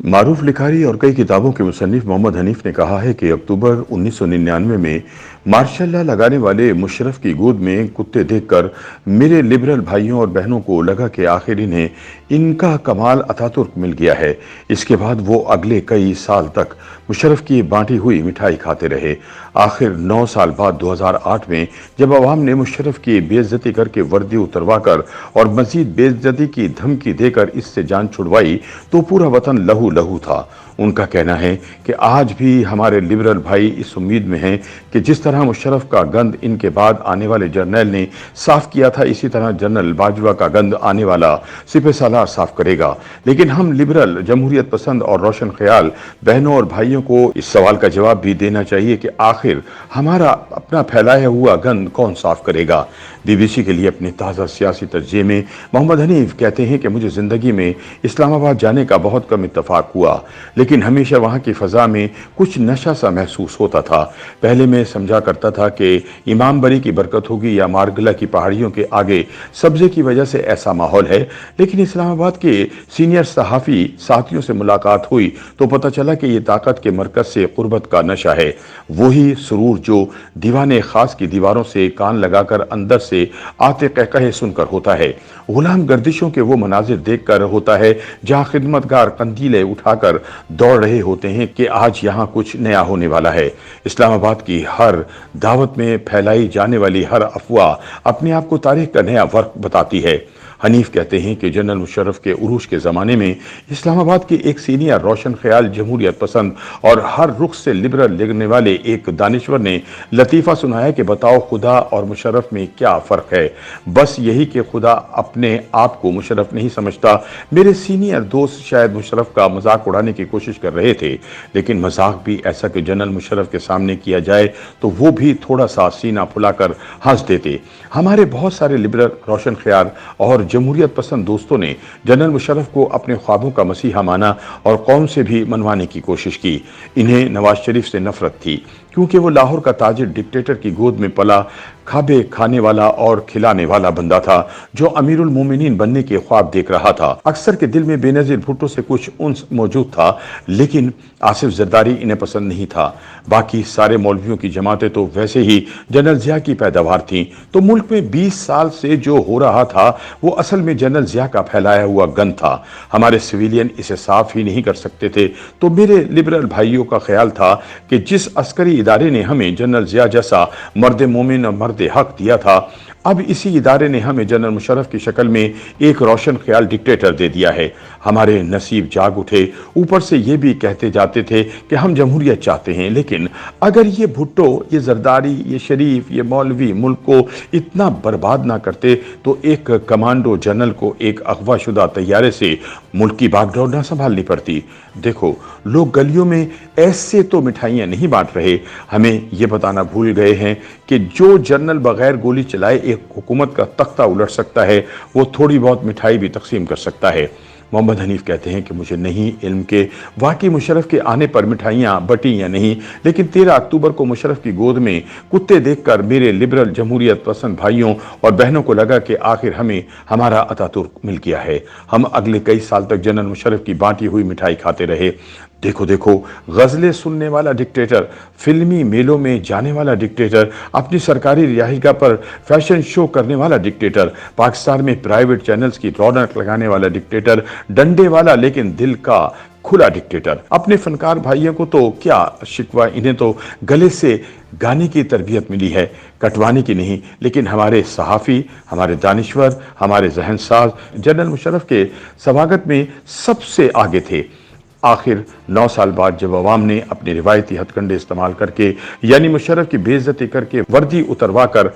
मारूफ लिखारी और कई किताबों के मुसन्निफ मोहम्मद हनीफ ने कहा है कि अक्टूबर 1999 में मार्शल लॉ लगाने वाले मुशर्रफ की गोद में कुत्ते देखकर मेरे लिबरल भाइयों और बहनों को लगा कि आखिर इन्हें इनका कमाल अतातुर्क मिल गया है। इसके बाद वो अगले कई साल तक मुशर्रफ की बांटी हुई मिठाई खाते रहे। आखिर 9 साल बाद 2008 में जब अवाम ने मुशर्रफ की बेइज्जती करके वर्दी उतरवाकर और मजीद बेइज्जती की धमकी देकर इससे जान छुड़वाई तो पूरा वतन लहू लहू था। उनका कहना है कि आज भी हमारे लिबरल भाई इस उम्मीद में हैं कि जिस तरह मुशर्रफ का गंद इनके बाद आने वाले जर्नैल ने साफ किया था, इसी तरह जनरल बाजवा का गंद आने वाला सिपह सालार साफ करेगा। लेकिन हम लिबरल, जमहूरियत पसंद और रोशन ख्याल बहनों और भाइयों को इस सवाल का जवाब भी देना चाहिए कि आखिर हमारा अपना फैलाया हुआ गंद कौन साफ करेगा। बीबीसी के लिए अपने ताज़ा सियासी तर्जुमे में मोहम्मद हनीफ कहते हैं कि मुझे ज़िंदगी में इस्लामाबाद जाने का बहुत कम इत्तफाक हुआ, लेकिन हमेशा वहाँ की फ़ज़ा में कुछ नशा सा महसूस होता था। पहले मैं समझा करता था कि इमाम बरी की बरकत होगी या मारगला की पहाड़ियों के आगे सब्ज़े की वजह से ऐसा माहौल है, लेकिन इस्लामाबाद के सीनियर सहाफ़ी साथियों से मुलाकात हुई तो पता चला कि ये ताकत के मरकज़ से क़ुर्बत का नशा है। वही सुरूर जो दीवाने ख़ास की दीवारों से कान लगाकर अंदर से आते कहकहे सुनकर होता है, गुलाम गर्दिशों के वो मनाजिर देखकर होता है जहां खिदमतगार कंदीलें उठाकर दौड़ रहे होते हैं कि आज यहां कुछ नया होने वाला है। इस्लामाबाद की हर दावत में फैलाई जाने वाली हर अफवाह अपने आप को तारीख का नया वर्क बताती है। हनीफ कहते हैं कि जनरल मुशर्रफ के उरूज के ज़माने में इस्लामाबाद के एक सीनियर रोशन ख्याल, जमहूरियत पसंद और हर रुख से लिबरल लगने वाले एक दानिश्वर ने लतीफ़ा सुनाया कि बताओ खुदा और मुशर्रफ में क्या फ़र्क है। बस यही कि खुदा अपने आप को मुशर्रफ नहीं समझता। मेरे सीनियर दोस्त शायद मुशर्रफ का मजाक उड़ाने की कोशिश कर रहे थे, लेकिन मजाक भी ऐसा कि जनरल मुशर्रफ के सामने किया जाए तो वो भी थोड़ा सा सीना फुलाकर हंस देते। हमारे बहुत सारे लिबरल, रोशन ख्याल और जमहूरियत पसंद दोस्तों ने जनरल मुशर्रफ को अपने ख्वाबों का मसीहा माना और कौम से भी मनवाने की कोशिश की। इन्हें नवाज शरीफ से नफरत थी क्योंकि वो लाहौर का ताजिर डिक्टेटर की गोद में पला, खाबे खाने वाला और खिलाने वाला बंदा था जो अमीरुल मोमिनीन बनने के ख्वाब देख रहा था। अक्सर के दिल में बेनज़ीर भुट्टो से कुछ उन्स मौजूद था, लेकिन आसिफ जरदारी इन्हें पसंद नहीं था। बाकी सारे मौलवियों की जमातें तो वैसे ही जनरल ज़िया की पैदावार थीं। तो मुल्क में 20 साल से जो हो रहा था वो असल में जनरल ज़िया का फैलाया हुआ गंद था। हमारे सिविलियन इसे साफ ही नहीं कर सकते थे। तो मेरे लिबरल भाइयों का ख्याल था कि जिस अस्करी इदारे ने हमें जनरल ज़िया जैसा मर्द मोमिन और मर्द हक दिया था, अब इसी इदारे ने हमें जनरल मुशर्रफ की शक्ल में एक रोशन ख्याल डिक्टेटर दे दिया है। हमारे नसीब जाग उठे। ऊपर से ये भी कहते जाते थे कि हम जमहूरियत चाहते हैं, लेकिन अगर ये भुट्टो, ये जरदारी, ये शरीफ, ये मौलवी मुल्क को इतना बर्बाद ना करते तो एक कमांडो जनरल को एक अगवाशुदा तैयारे से मुल्क की बागडोर ना संभालनी पड़ती। देखो, लोग गलियों में ऐसे तो मिठाइयाँ नहीं बांट रहे, हमें ये बताना भूल गए हैं कि जो जनरल बगैर गोली चलाए एक हुकूमत का तख्ता उलट सकता है, वो थोड़ी बहुत मिठाई भी तकसीम कर सकता है। मोहम्मद हनीफ कहते हैं कि मुझे नहीं इल्म के वाकई मुशर्रफ के आने पर मिठाइयाँ बटी या नहीं, लेकिन 13 अक्टूबर को मुशर्रफ की गोद में कुत्ते देखकर मेरे लिबरल, जमहूरियत पसंद भाइयों और बहनों को लगा कि आखिर हमें हमारा अतातुर्क मिल गया है। हम अगले कई साल तक जनरल मुशर्रफ की बांटी हुई मिठाई खाते रहे। देखो देखो, गज़लें सुनने वाला डिक्टेटर, फिल्मी मेलों में जाने वाला डिक्टेटर, अपनी सरकारी रिहाइशगाह पर फैशन शो करने वाला डिक्टेटर, पाकिस्तान में प्राइवेट चैनल्स की रौनक लगाने वाला डिक्टेटर, डंडे वाला लेकिन दिल का खुला डिक्टेटर। अपने फनकार भाइयों को तो क्या शिकवा, इन्हें तो गले से गाने की तरबियत मिली है, कटवाने की नहीं। लेकिन हमारे सहाफ़ी, हमारे दानिश्वर, हमारे जहनसाज जनरल मुशर्रफ के स्वागत में सबसे आगे थे। आखिर 9 साल बाद जब अवाम ने अपने रिवायती हथकंडे इस्तेमाल करके यानी मुशर्रफ की बेइज्जती करके वर्दी उतरवा कर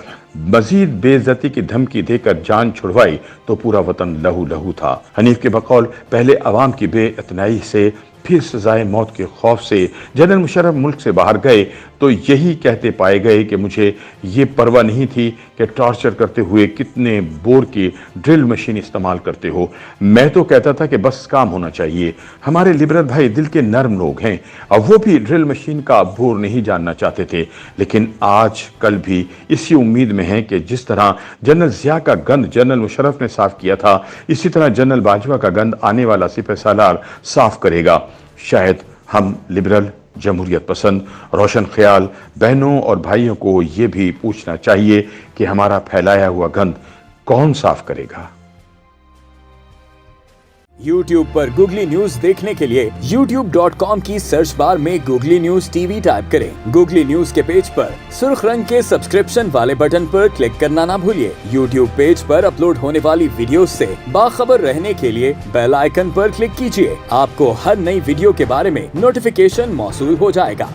मजीद बेइज्जती की धमकी देकर जान छुड़वाई तो पूरा वतन लहू लहू था। हनीफ के बकौल पहले अवाम की बेइतनाई से, फिर सजाए मौत के खौफ से जनरल मुशर्रफ मुल्क से बाहर गए तो यही कहते पाए गए कि मुझे ये परवाह नहीं थी कि टॉर्चर करते हुए कितने बोर की ड्रिल मशीन इस्तेमाल करते हो। मैं तो कहता था कि बस काम होना चाहिए। हमारे लिबरल भाई दिल के नर्म लोग हैं, अब वो भी ड्रिल मशीन का बोर नहीं जानना चाहते थे। लेकिन आज कल भी इसी उम्मीद में है कि जिस तरह जनरल ज़िया का गंद जनरल मुशर्रफ ने साफ किया था, इसी तरह जनरल बाजवा का गंद आने वाला सिपह सालार साफ करेगा। शायद हम लिबरल, जमहूरियत पसंद, रोशन ख्याल बहनों और भाइयों को ये भी पूछना चाहिए कि हमारा फैलाया हुआ गंद कौन साफ करेगा। YouTube पर गूगली न्यूज देखने के लिए youtube.com की सर्च बार में गूगली न्यूज टीवी टाइप करें। गूगली न्यूज के पेज पर सुर्ख रंग के सब्सक्रिप्शन वाले बटन पर क्लिक करना ना भूलिए। YouTube पेज पर अपलोड होने वाली वीडियोस से बाखबर रहने के लिए बेल आइकन पर क्लिक कीजिए। आपको हर नई वीडियो के बारे में नोटिफिकेशन मौसूल हो जाएगा।